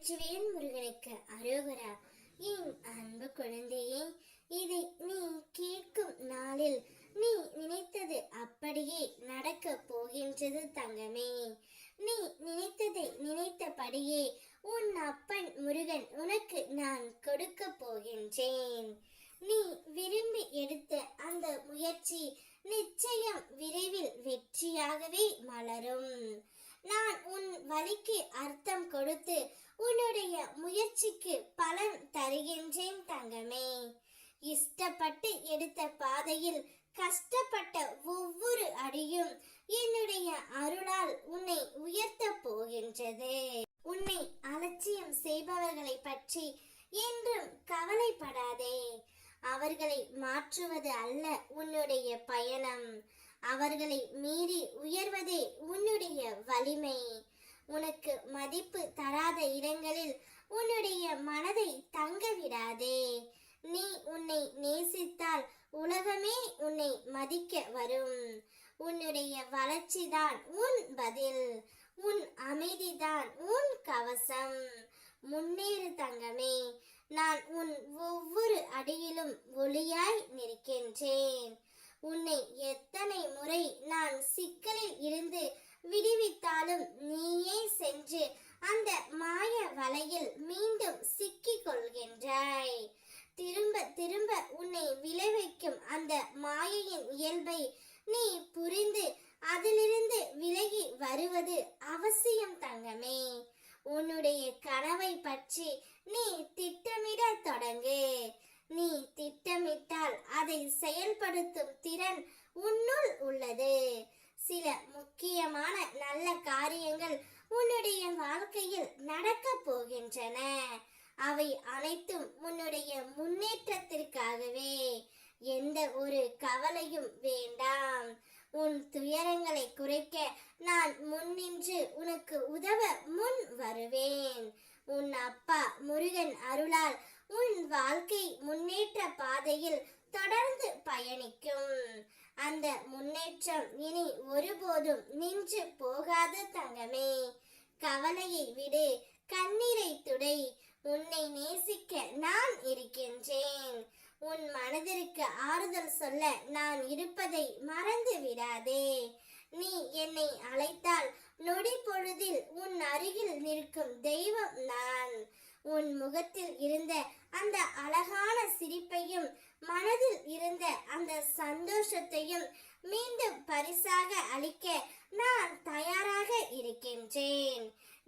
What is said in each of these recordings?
வெற்றிவேல் முருகனுக்கு அரோகரா. என் அன்பு குழந்தையே, இதை நீ கேட்கும் நாளில் நீ நினைத்தது அப்படியே நடக்க போகின்றது தங்கமே. நீ நினைத்ததை நினைத்தபடியே உன் அப்பன் முருகன் உனக்கு நான் கொடுக்க போகின்றேன். நீ விரும்பி எடுத்த அந்த முயற்சி நிச்சயம் விரைவில் வெற்றியாகவே மலரும். நான் உன் வழிக்கு அர்த்தம் கொடுத்து உன்னுடைய முயற்சிக்கு பலன் தருகின்றேன் தங்கமே. இஷ்டப்பட்டு எடுத்த பாதையில் கஷ்டப்பட்ட ஒவ்வொரு அடியும் என்னுடைய அருளால் உன்னை உயர்த்த போகின்றது. உன்னை அலட்சியம் செய்பவர்களை பற்றி என்றும் கவலைப்படாதே. அவர்களை மாற்றுவது அல்ல உன்னுடைய பயணம், அவர்களை மீறி உயர்வதே உன்னுடைய வலிமை. உனக்கு மதிப்பு தராத இடங்களில் உன்னுடைய மனதை தங்க விடாதே. நீ உன்னை நேசித்தால் உலகமே உன்னை மதிக்க வரும். உன்னுடைய வளர்ச்சிதான் உன் பதில், உன் அமைதிதான் உன் கவசம். முன்னேறு தங்கமே. நான் உன் ஒவ்வொரு அடியிலும் ஒளியாய் நிற்கின்றேன். உன்னை எத்தனை முறை நான் சிக்கலில் இருந்து விடுவித்தாலும் நீயே சென்று அந்த மாய வலையில் மீண்டும் சிக்கிக் கொள்கின்றாய். திரும்ப திரும்ப உன்னை விளைவிக்கும் அந்த மாயையின் இயல்பை நீ புரிந்து அதிலிருந்து விலகி வருவது அவசியம் தங்கமே. உன்னுடைய கனவை பற்றி நீ திட்டமிட தொடங்கு. நீ திட்டமிட்டால் அதை செயல்படுத்தும் திறன் உன்னுள் உள்ளது. சில முக்கியமான நல்ல காரியங்கள் உன்னுடைய வாழ்க்கையில் நடக்க போகின்றன. அவை அனைத்தும் உன்னுடைய முன்னேற்றத்திற்காகவே. எந்த ஒரு கவலையும் வேண்டாம். உன் துயரங்களை குறைக்க நான் முன்னின்று உனக்கு உதவ முன் வருவேன். உன் அப்பா முருகன் அருளால் உன் வாழ்க்கை முன்னேற்ற பாதையில் தொடர்ந்து பயணிக்கும். அந்த முன்னேற்றம் இனி ஒருபோதும் நின்று போகாது தங்கமே. கவலையை விடு, கண்ணீரை துடை. உன்னை நேசிக்க நான் இருக்கின்றேன். உன் மனதிற்கு ஆறுதல் சொல்ல நான் இருப்பதை மறந்து விடாதே. நீ என்னை அழைத்தால் நொடி பொழுதில் உன் அருகில் நிற்கும் தெய்வம் நான். உன் முகத்தில் இருந்த அந்த அழகான சிரிப்பையும் மனதில் இருந்த அந்த சந்தோஷத்தையும் மீண்டும் பரிசாக அளிக்க நான் தயாராக இருக்கின்றேன்.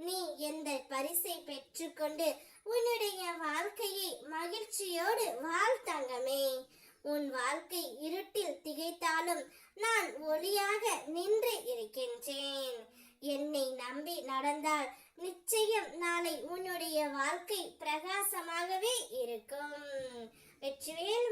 நீ எந்த பரிசை பெற்றுக்கொண்டு உன்னுடைய வாழ்க்கையை மகிழ்ச்சியோடு வாழ் தங்கமே. உன் வாழ்க்கை இருட்டில் திகைத்தாலும் நான் ஒளியாக நின்று இருக்கின்றேன். என்னை நம்பி நடந்தால் நிச்சயம் நாளை உன்னுடைய வாழ்க்கை பிரகாசமாகவே இருக்கும். வெற்றிவேல்